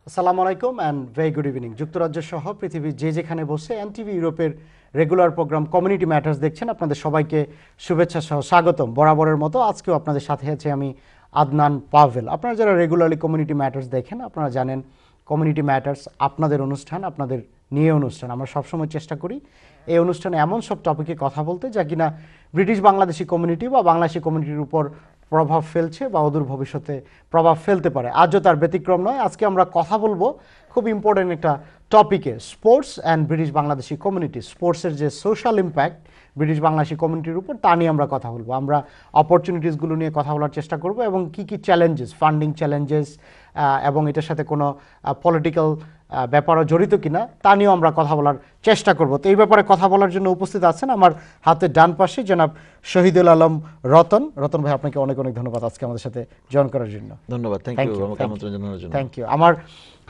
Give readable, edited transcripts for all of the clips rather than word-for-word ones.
আসসালামু আলাইকুম and very good evening. যুক্তরাজ্য সহ পৃথিবীর যে যেখানে বসে এনটিভি ইউরোপের রেগুলার প্রোগ্রাম কমিউনিটি ম্যাটার্স দেখছেন, আপনাদের সবাইকে শুভেচ্ছা সহ স্বাগতম। বরাবরের মতো আজকেও আপনাদের সাথে আছি আমি আদনান পাভেল। আপনারা যারা রেগুলারলি কমিউনিটি ম্যাটার্স দেখেন, আপনারা জানেন কমিউনিটি ম্যাটার্স আপনাদের অনুষ্ঠান, আপনাদের নিয়ে অনুষ্ঠান। আমরা সবসময় চেষ্টা করি এই অনুষ্ঠানে এমন সব টপিকে কথা বলতে যা কিনা ব্রিটিশ বাংলাদেশি কমিউনিটি বা বাংলাদেশি কমিউনিটির উপর প্রভাব ফেলছে বা অদূর ভবিষ্যতে প্রভাব ফেলতে পারে। আজও তার ব্যতিক্রম নয়। আজকে আমরা কথা বলবো খুব ইম্পর্টেন্ট একটা টপিকে, sports and British Bangladeshi community. স্পোর্টসের যে সোশ্যাল ইম্প্যাক্ট ব্রিটিশ বাংলাদেশি কমিউনিটির উপর, তা নিয়ে আমরা কথা বলবো। আমরা অপরচুনিটিসগুলো নিয়ে কথা বলার চেষ্টা করব এবং কি কি চ্যালেঞ্জেস, ফান্ডিং চ্যালেঞ্জেস এবং এটার সাথে কোনো পলিটিক্যাল ব্যাপারও জড়িত কিনা তা নিয়েও আমরা কথা বলার চেষ্টা করব। তো এই ব্যাপারে কথা বলার জন্য উপস্থিত আছেন আমার হাতের ডান পাশে জনাব শহীদুল আলম রতন। রতন ভাই, আপনাকে অনেক অনেক ধন্যবাদ আজকে আমাদের সাথে জয়েন করার জন্য। ধন্যবাদ, থ্যাংক ইউ আমাকে আমন্ত্রণ জানানোর জন্য। Thank you. আমার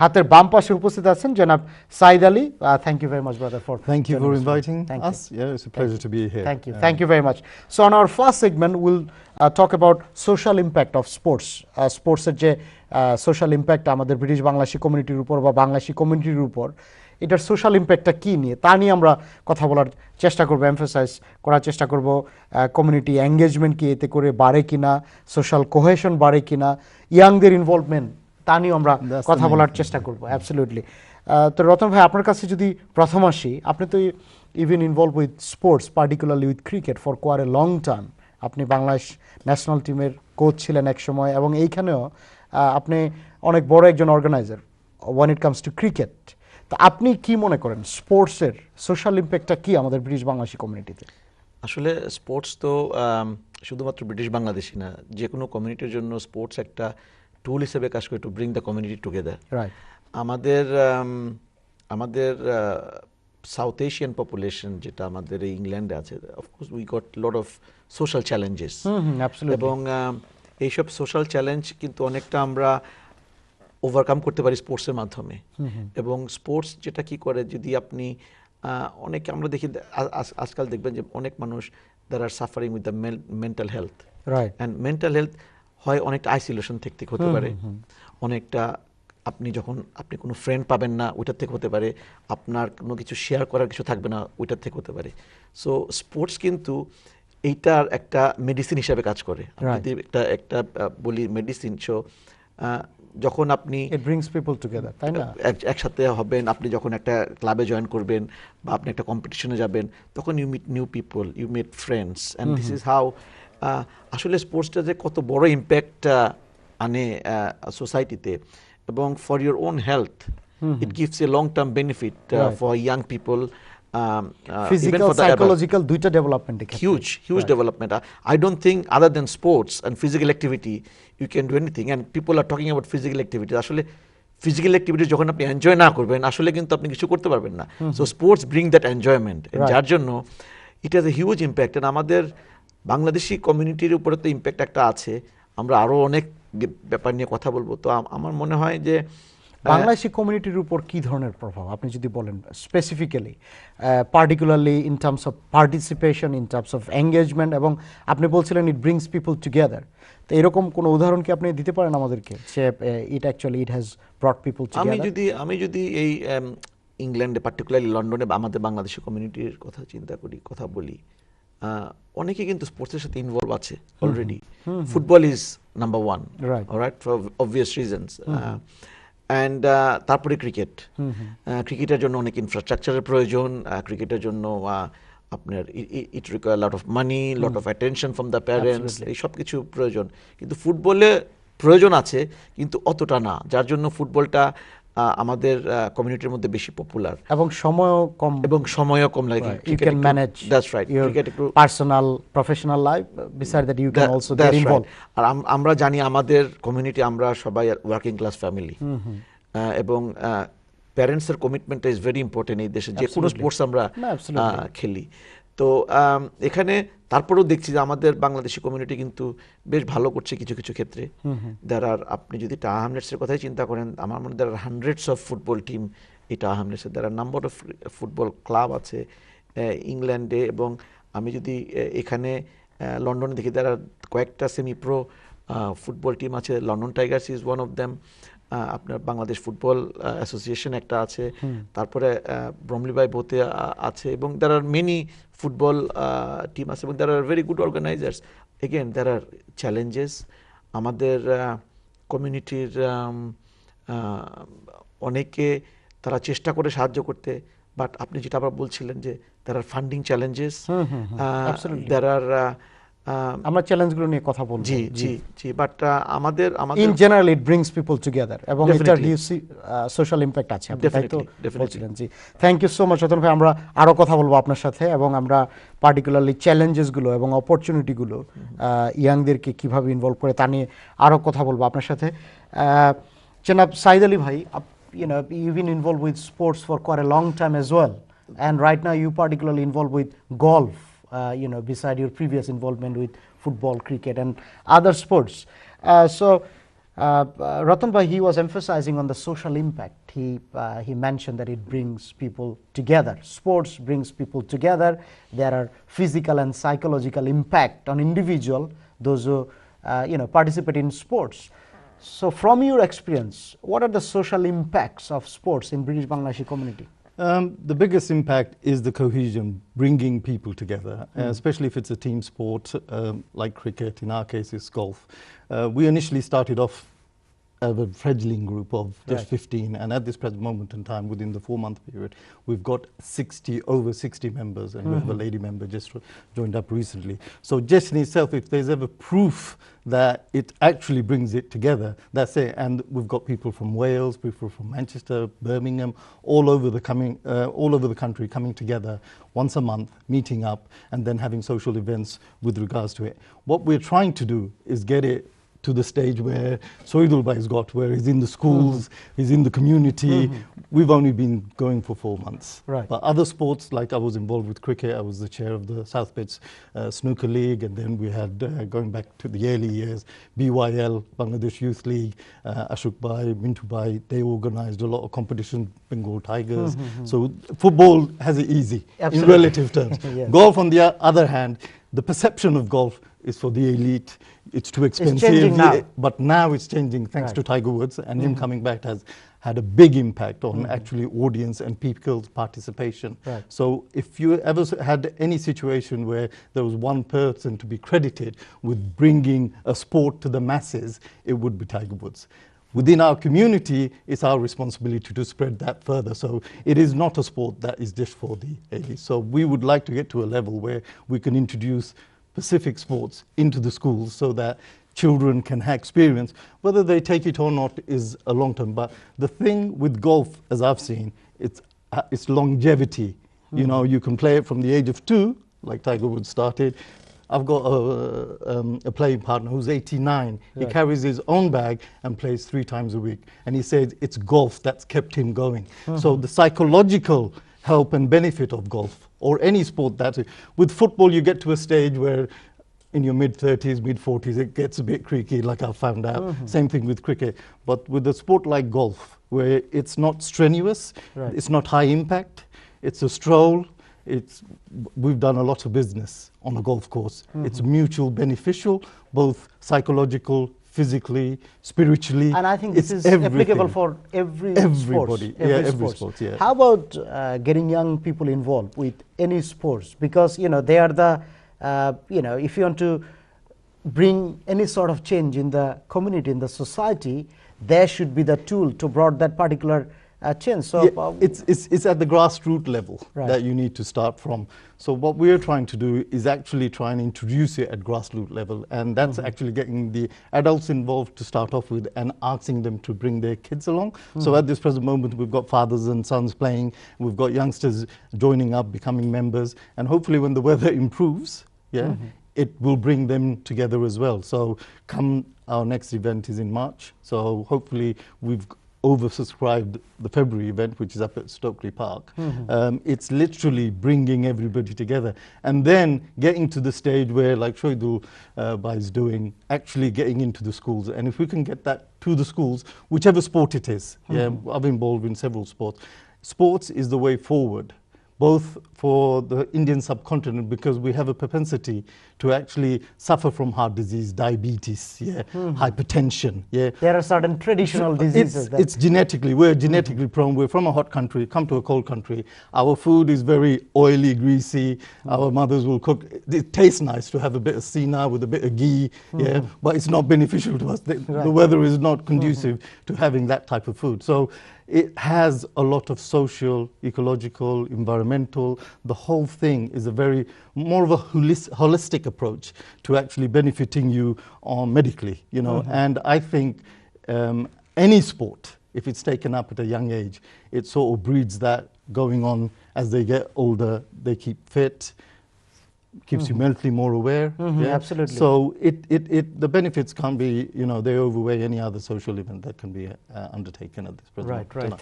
হাতের বাম পাশে উপস্থিত আছেন জনাব Saeed Ali. Thank you very much brother for Thank you for inviting us. Yeah, it's a pleasure to be here. Thank you very much. So on our first segment, we'll talk about social impact of sports. Sports-এর যে social impact আমাদের British Bangladeshi কমিউনিটির উপর বা বাংলাদেশি কমিউনিটির উপর, এটার social ইম্প্যাক্টটা কী নিয়ে তা নিয়ে আমরা কথা বলার চেষ্টা করব, এমফাসাইজ করার চেষ্টা করব। কমিউনিটি এঙ্গেজমেন্ট কি এতে করে বাড়ে কিনা, সোশ্যাল কোহেশন বাড়ে কিনা, ইয়াংদের ইনভলভমেন্ট তা নিয়েও আমরা কথা বলার চেষ্টা করব। অ্যাবসলিউটলি। তো রতন ভাই, আপনার কাছে যদি প্রথম আসি, আপনি তো even involve with sports, particularly with cricket for quite a long term. আপনি বাংলাদেশ ন্যাশনাল টিমের কোচ ছিলেন এক সময় এবং এইখানেও আপনি অনেক বড় একজন organiser when it comes to cricket. তো আপনি কি মনে করেন স্পোর্টসের সোশ্যাল ইম্প্যাক্টটা কি আমাদের ব্রিটিশ বাংলাদেশি কমিউনিটিতে? আসলে স্পোর্টস তো শুধুমাত্র ব্রিটিশ বাংলাদেশি না, যে কোনো কমিউনিটির জন্য স্পোর্টস একটা টুল হিসেবে কাজ করে to bring the community together. Right. আমাদের সাউথ এশিয়ান পপুলেশন যেটা আমাদের এই ইংল্যান্ডে আছে, of course we got lot of social challenges এবং এইসব সোশ্যাল চ্যালেঞ্জ কিন্তু অনেকটা আমরা ওভারকাম করতে পারি স্পোর্টসের মাধ্যমে। এবং স্পোর্টস যেটা কি করে, যদি আপনি অনেকে আমরা দেখি আজকাল দেখবেন যে অনেক মানুষ there are suffering with the mental health. Right. And mental health হয় অনেকটা আইসোলেশন থেকে হতে পারে, অনেকটা আপনি কোনো ফ্রেন্ড পাবেন না ওইটার থেকে হতে পারে, আপনার কোনো কিছু শেয়ার করার কিছু থাকবে না ওইটার থেকে হতে পারে। সো স্পোর্টস কিন্তু এইটার একটা মেডিসিন হিসাবে কাজ করে। যদি একটা বলি মেডিসিন, সো যখন আপনি ইট ব্রিংস পিপল টুগেদার, তাই না? একসাথে হবেন, আপনি যখন একটা ক্লাবে জয়েন করবেন বা আপনি একটা কম্পিটিশনে যাবেন, তখন you meet new people, you meet friends, and this is how আসলে স্পোর্টসটা যে কত বড় ইম্প্যাক্ট আনে সোসাইটিতে এবং for your own health it gives a long term benefit for young people. Physical, psychological, দুইটা development, huge development. I don't think other than sports and physical activity you can do anything, and people are talking about physical activity. আসলে physical activity যখন আপনি enjoy না করবেন, আসলে কিন্তু আপনি কিছু করতে পারবেন না। So sports bring that enjoyment, যার জন্য it has a huge impact. And আমাদের বাংলাদেশি কমিউনিটির উপরে তো ইম্প্যাক্ট একটা আছে, আমরা আরও অনেক ব্যাপার নিয়ে কথা বলবো। তো আমার মনে হয় যে বাংলাদেশি কমিউনিটির উপর কি ধরনের প্রভাব আপনি যদি বলেন specifically, particularly in terms of participation, in terms of engagement, এবং আপনি বলছিলেন ইট ব্রিংস পিপল টুগেদার। তো এরকম কোনো উদাহরণ কি আপনি দিতে পারেন আমাদেরকে, say it actually it has brought people together? আমি যদি এই ইংল্যান্ডে, পার্টিকুলারলি লন্ডনে আমাদের বাংলাদেশি কমিউনিটির কথা কথা বলি, অনেকে কিন্তু স্পোর্টসের সাথে ইনভলভ আছে already. Football is number one, right, for obvious reasons. And তারপরে ক্রিকেটের জন্য অনেক ইনফ্রাস্ট্রাকচারের প্রয়োজন, ক্রিকেটের জন্য আপনার it require lot of money, lot of attention from the parents, এই সব কিছু প্রয়োজন। কিন্তু ফুটবলে প্রয়োজন আছে কিন্তু অতটা না, যার জন্য ফুটবলটা আমাদের কমিউনিটির মধ্যে বেশি পপুলার এবং সময়ও কম লাগে। You can manage, that's right, your personal professional life, beside that you can also get involved. আর আমরা জানি আমাদের কমিউনিটি, আমরা সবাই ওয়ার্কিং ক্লাস ফ্যামিলি, এবং প্যারেন্টসের কমিটমেন্টটা ইজ ভেরি ইম্পর্টেন্ট এই দেশে, যে কোনো স্পোর্টস আমরা খেলি। তো এখানে তারপরেও দেখছি যে আমাদের বাংলাদেশি কমিউনিটি কিন্তু বেশ ভালো করছে কিছু কিছু ক্ষেত্রে। আপনি যদি টাহা হ্যামলেটসের কথাই চিন্তা করেন, আমার মনে হয় হান্ড্রেডস অফ ফুটবল টিম এই টাহা হ্যামলেটসের, there are number of football club আছে ইংল্যান্ডে। এবং আমি যদি এখানে লন্ডনে দেখি, দ্যার আর কয়েকটা সেমি প্রো ফুটবল টিম আছে। London Tigers is one of them, আপনার বাংলাদেশ ফুটবল অ্যাসোসিয়েশন একটা আছে, তারপরে ব্রমলি বাই বোতে আছে, এবং there are many football team আছে, এবং there are very good organizers. Again, there are challenges. আমাদের কমিউনিটির অনেকে তারা চেষ্টা করে সাহায্য করতে, বাট আপনি যেটা আবার বলছিলেন যে there are funding challenges, there are আমরা চ্যালেঞ্জগুলো নিয়ে কথা বলবো। জি জি জি, বাট আমাদের in general it brings people together এবং এটার সোশ্যাল ইমপ্যাক্ট আছে, আপনি তাই তো বলছিলেন। জি, thank you so much Ratan ভাই। আমরা আরও কথা বলবো আপনার সাথে, এবং আমরা পার্টিকুলারলি চ্যালেঞ্জেসগুলো এবং অপরচুনিটিগুলো ইয়াংদেরকে কীভাবে ইনভলভ করে তা নিয়ে আরও কথা বলবো আপনার সাথে। জনাব সাইদ আলী ভাই, you've been involved with sports for quite a long time as well, and right now you particularly involved with golf, beside your previous involvement with football, cricket and other sports. Ratan bhai, he was emphasizing on the social impact. He mentioned that it brings people together. Sports brings people together. There are physical and psychological impact on individual, those who participate in sports. So from your experience, what are the social impacts of sports in British Bangladeshi community? The biggest impact is the cohesion, bringing people together, especially if it's a team sport like cricket. In our case, it's golf. We initially started off as a fledgling group of just 15, and at this present moment in time, within the 4-month period, we've got over 60 members, and we have a lady member just joined up recently. So just in itself, if there's ever proof that it actually brings it together, that's it. And we've got people from Wales, people from Manchester, Birmingham, all over the country coming together once a month, meeting up, and then having social events with regards to it. What we're trying to do is get it to the stage where Soidul Bhai's got, where he's in the schools, he's in the community. We've only been going for 4 months. Right. But other sports, like I was involved with cricket, I was the chair of the South Bits Snooker League, and then we had, going back to the early years, BYL, Bangladesh Youth League, Ashok Bhai, Mintu Bhai, they organised a lot of competitions, Bengal Tigers. So football has it easy in relative terms. Yes. Golf, on the other hand, the perception of golf is for the elite. It's too expensive. It's changing now. But now it's changing thanks to Tiger Woods, and him coming back has had a big impact on actually audience and people's participation. Right. So if you ever had any situation where there was one person to be credited with bringing a sport to the masses, it would be Tiger Woods. Within our community, it's our responsibility to spread that further. So it is not a sport that is just for the elite. So we would like to get to a level where we can introduce specific sports into the schools so that children can have experience. Whether they take it or not is a long term. But the thing with golf, as I've seen, it's longevity. You know, you can play it from the age of 2, like Tiger Woods started. I've got a playing partner who's 89. He carries his own bag and plays 3 times a week. And he says it's golf that's kept him going. So the psychological help and benefit of golf, or any sport with football, you get to a stage where in your mid-30s, mid-40s, it gets a bit creaky, like I found out. Same thing with cricket. But with a sport like golf, where it's not strenuous, it's not high impact, it's a stroll, we've done a lot of business on a golf course. It's mutual beneficial, both psychological, physically, spiritually. And I think this is applicable for everybody. Every sports. Yeah. How about getting young people involved with any sports? Because they are the if you want to bring any sort of change in the community, in the society, there should be the tool to brought that particular change. So it's at the grassroots level that you need to start from. So what we're trying to do is actually try and introduce it at grassroots level, and that's actually getting the adults involved to start off with and asking them to bring their kids along. So at this present moment, we've got fathers and sons playing, we've got youngsters joining up, becoming members, and hopefully when the weather improves, it will bring them together as well. So our next event is in March, so hopefully we've oversubscribed the February event, which is up at Stokely Park. It's literally bringing everybody together, and then getting to the stage where, like Shoidul Bhai is doing, actually getting into the schools. And if we can get that to the schools, whichever sport it is, I've been involved in several sports. Sports is the way forward. both for the Indian subcontinent, because we have a propensity to actually suffer from heart disease, diabetes, hypertension. There are certain traditional diseases. It's genetically, we're genetically prone. We're from a hot country, come to a cold country. Our food is very oily, greasy. Our mothers will cook. It tastes nice to have a bit of sina with a bit of ghee, but it's not beneficial to us. The weather is not conducive to having that type of food. So it has a lot of social, ecological, environmental. The whole thing is a very more of a holistic approach to actually benefiting you medically, you know. And I think any sport, if it's taken up at a young age, it sort of breeds that going on as they get older. They keep fit, keeps you mentally more aware. Absolutely. So the benefits can't be, you know, they overweigh any other social event that can be undertaken at this present moment. Right.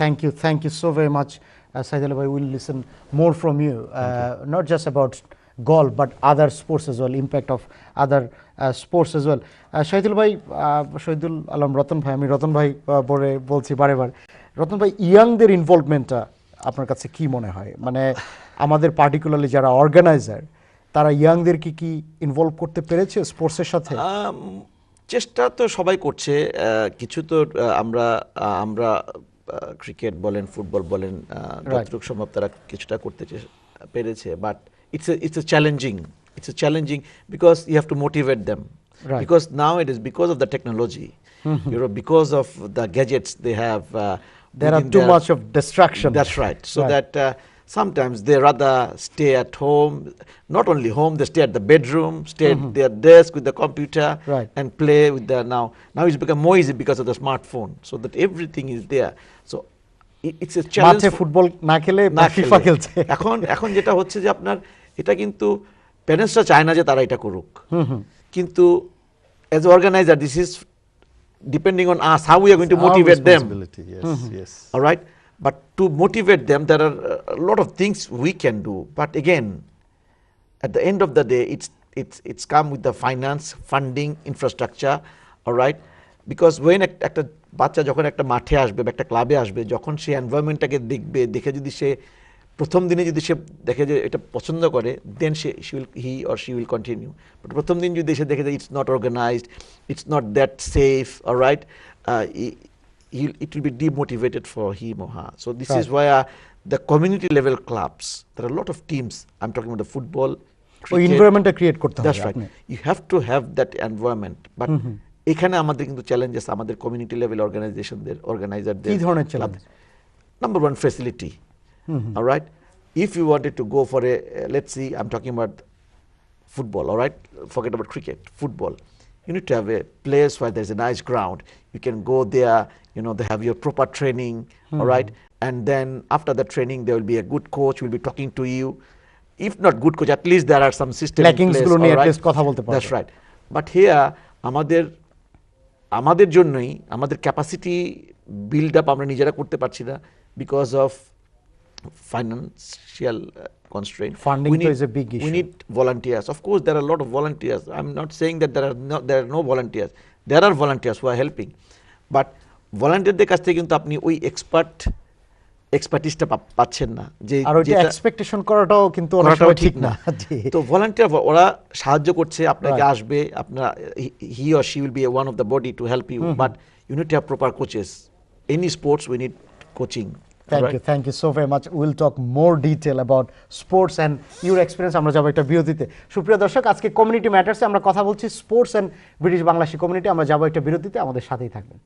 Thank you so very much, Saidul bhai. We'll listen more from you, not just about golf but other sports as well, impact of other sports as well. Shahidul bhai, Shahidul Alam Ratan bhai, আমি রতন ভাই বলে বলছি বারেবার। রতন ভাই, ইয়াংদের ইনভলভমেন্টটা আপনার কাছে কি মনে হয়? মানে আমাদের পার্টিকুলারলি যারা অর্গানাইজার, তারা ইয়াংদের কি ইনভলভ করতে পেরেছে স্পোর্টসের সাথে? চেষ্টা তো সবাই করছে। কিছু তো আমরা ক্রিকেট বলেন, ফুটবল বলেন, যতটুকু সম্ভব তারা কিছুটা করতে পেরেছে। But it's a challenging because you have to motivate them. Right. Because now it is because of the technology, you know, because of the gadgets they have. There are too much of distraction. That's right. So that sometimes they rather stay at home. Not only home, they stay at the bedroom, stay at their desk with the computer, and play with the now it's become more easy because of the smartphone, so that everything is there. So it's a challenge. মাঠে football না খেলে FIFA খেলছে। এখন যেটা হচ্ছে যে আপনার এটা কিন্তু প্যারেন্টসরা চায় না যে তারা এটা করুক, কিন্তু as an organizer this is depending on us how we are going to motivate them. Yes. All right, but to motivate them there are a lot of things we can do, but again at the end of the day it's come with the finance, funding, infrastructure. All right, because when একটা বাচ্চা যখন একটা মাঠে আসবে বা একটা ক্লাবে আসবে, যখন সে এনভায়রনমেন্টটাকে দেখে যদি সে প্রথম দিনে যদি সে দেখে যে এটা পছন্দ করে, দেন he or she will continue. But প্রথম দিন যদি সে দেখে যে it's not organized, it's not that safe, all right, it will be demotivated for him or her. So this is why the community level clubs, there are a lot of teams. I'm talking about the football, cricket. environment create করতে হবে। That's right. You have to have that environment. But এখানে আমাদের কিন্তু challenges, আমাদের community level অর্গানাইজারদের। কি ধরনের challenge? Number one, facility. All right, if you wanted to go for a let's see, I'm talking about football, all right, forget about cricket, football, you need to have a place where there's a nice ground, you can go there, you know, they have your proper training, all right, and then after the training there will be a good coach will be talking to you. If not good coach, at least there are some system in place, all right? That's right. But here আমাদের জন্যই আমাদের capacity build up আমরা নিজেরা করতে পারছি না because of financial constraint. Funding is a big issue. We need volunteers. Of course there are a lot of volunteers. I'm not saying that there are no volunteers. There are volunteers who are helping, but volunteerদের কাছ থেকে কিন্তু আপনি ওই এক্সপার্টিসটা পাচ্ছেন না, যে আর ওইটা expectation করাটাও কিন্তু অনেক সময় ঠিক না। তো ভলান্টিয়ার ওরা সাহায্য করছে, আপনাকে আসবে, আপনার he or she will be one of the body to help you, but you need to have proper coaches. Any sports we need coaching. Thank you so very much. We'll talk more detail about sports and your experience. আমরা যাব একটা বিরতিতে। সুপ্রিয় দর্শক, আজকে community ম্যাটার্সে আমরা কথা বলছি sports and British Bangladeshi community. আমরা যাব একটা বিরতিতে, আমাদের সাথেই থাকবেন।